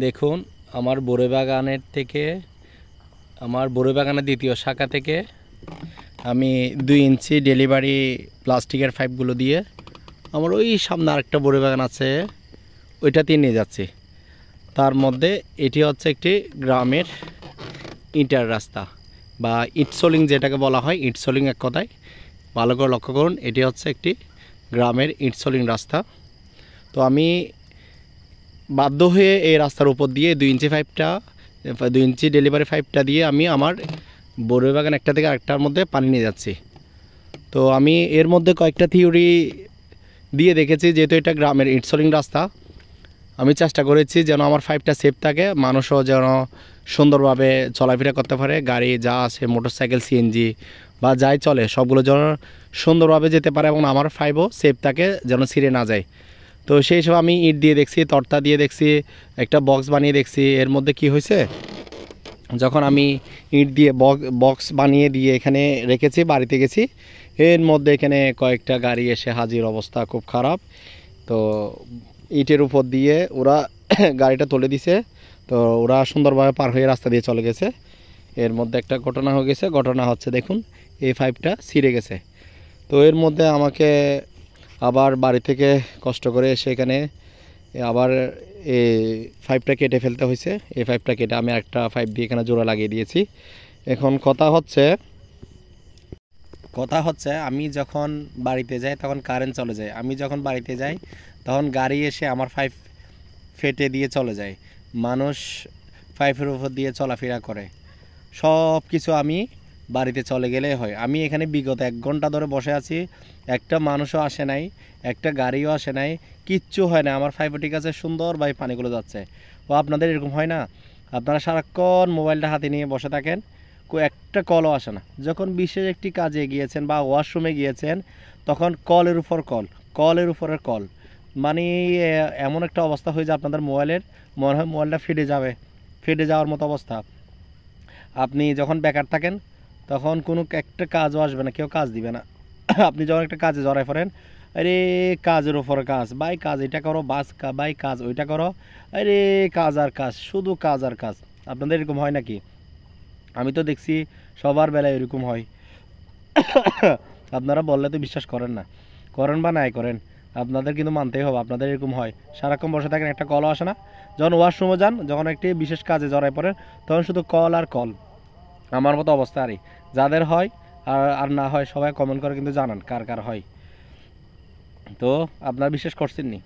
দেখুন আমার বড়ই বাগানের থেকে আমার বড়ই বাগানের দ্বিতীয় শাখা থেকে আমি 2 ইঞ্চি ডেলিভারি প্লাস্টিকের পাইপগুলো দিয়ে আমার ওই সামনে আরেকটা বড়ই বাগান আছে ওইটাতে নিয়ে যাচ্ছি। তার মধ্যে এটি হচ্ছে একটি গ্রামের ইটের রাস্তা বা ইটসোলিং যেটাকে বলা হয়, ইটসোলিং এক কথায় ভালো করে লক্ষ্য করুন, এটি হচ্ছে একটি গ্রামের ইটসোলিং রাস্তা। তো আমি বাধ্য হয়ে এই রাস্তার উপর দিয়ে 2 ইঞ্চি ডেলিভারি পাইপটা দিয়ে আমি আমার বড়ই বাগান একটা থেকে আরেকটার মধ্যে পানি নিয়ে যাচ্ছি। তো আমি এর মধ্যে কয়েকটা থিওরি দিয়ে দেখেছি, যেহেতু এটা গ্রামের ইটসোলিং রাস্তা, আমি চেষ্টা করেছি যেন আমার পাইপটা সেফ থাকে, মানুষও যেন সুন্দরভাবে চলাফেরা করতে পারে, গাড়ি যা আছে মোটরসাইকেল সিএনজি বা যাই চলে সবগুলো যেন সুন্দরভাবে যেতে পারে এবং আমার পাইপও সেফ থাকে, যেন ছিঁড়ে না যায়। তো সেই সব আমি ইট দিয়ে দেখছি, তর্তা দিয়ে দেখছি, একটা বক্স বানিয়ে দেখছি। এর মধ্যে কি হয়েছে, যখন আমি ইট দিয়ে বক্স বানিয়ে দিয়ে এখানে রেখেছি, বাড়িতে গেছি, এর মধ্যে এখানে কয়েকটা গাড়ি এসে হাজির, অবস্থা খুব খারাপ। তো ইটের উপর দিয়ে ওরা গাড়িটা তুলে দিছে, তো ওরা সুন্দরভাবে পার হয়ে রাস্তা দিয়ে চলে গেছে। এর মধ্যে একটা ঘটনা হয়ে গেছে, ঘটনা হচ্ছে দেখুন এই পাইপটা ছিঁড়ে গেছে। তো এর মধ্যে আমাকে আবার বাড়ি থেকে কষ্ট করে এসে এখানে আবার এই পাইপটা কেটে ফেলতে হয়েছে। এই পাইপটা কেটে আমি একটা পাইপ দিয়ে এখানে জোড়া লাগিয়ে দিয়েছি। এখন কথা হচ্ছে আমি যখন বাড়িতে যাই তখন কারেন্ট চলে যায়, আমি যখন বাড়িতে যাই তখন গাড়ি এসে আমার পাইপ ফেটে দিয়ে চলে যায়, মানুষ পাইপের উপর দিয়ে চলাফেরা করে, সব কিছু আমি বাড়িতে চলে গেলে হয়। আমি এখানে বিগত 1 ঘন্টা ধরে বসে আছি, একটা মানুষও আসে নাই, একটা গাড়িও আসে নাই, কিচ্ছু হয় না, আমার পাইপও ঠিক আছে, সুন্দরভাবে পানিগুলো যাচ্ছে। ও আপনাদের এরকম হয় না? আপনারা সারাক্ষণ মোবাইলটা হাতে নিয়ে বসে থাকেন, একটা কলও আসে না। যখন বিশেষ একটি কাজে গিয়েছেন বা ওয়াশরুমে গিয়েছেন তখন কলের উপর কল, কলের উপরের কল, মানে এমন একটা অবস্থা হয়ে যায় আপনাদের মোবাইলের, মনে হয় মোবাইলটা ফেটে যাওয়ার মতো অবস্থা। আপনি যখন বেকার থাকেন তখন কোনো একটা কাজও আসবে না, কেউ কাজ দিবে না। আপনি যখন একটা কাজে জড়াই পড়েন, আরে কাজের ওপরে কাজ, ভাই কাজ এটা করো, ভাই কাজ ওইটা করো, আরে কাজ আর কাজ, শুধু কাজ আর কাজ। আপনাদের এরকম হয় নাকি? আমি তো দেখছি সবার বেলায় এরকম হয়। আপনারা বললে তো বিশ্বাস করেন না, করেন বা নাই করেন, আপনাদের কিন্তু মানতেই হবে আপনাদের এরকম হয়। সারাক্ষণ বসে থাকেন, একটা কলও আসে না। যখন ওয়াশরুমে যান, যখন একটি বিশেষ কাজে জড়াই পড়েন তখন শুধু কল আর কল। আমার মতো অবস্থা আরই, যাদের হয় আর না হয় সবাই কমেন্ট করে কিন্তু জানান কার কার হয়। তো আপনারা বিশ্বাস করছেন নি?